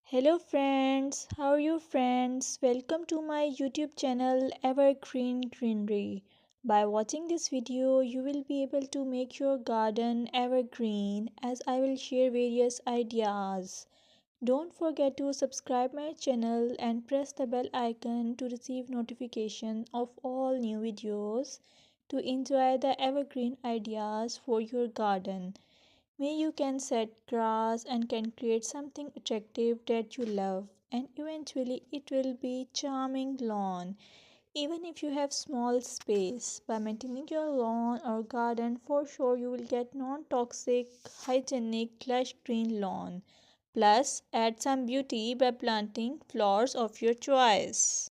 Hello friends, how are you friends? Welcome to my YouTube channel Evergreen Greenery. By watching this video, you will be able to make your garden evergreen as I will share various ideas. Don't forget to subscribe my channel and press the bell icon to receive notification of all new videos to enjoy the evergreen ideas for your garden. May you can set grass and can create something attractive that you love and eventually it will be charming lawn even if you have small space. By maintaining your lawn or garden, for sure you will get non-toxic, hygienic, lush green lawn. Plus add some beauty by planting flowers of your choice.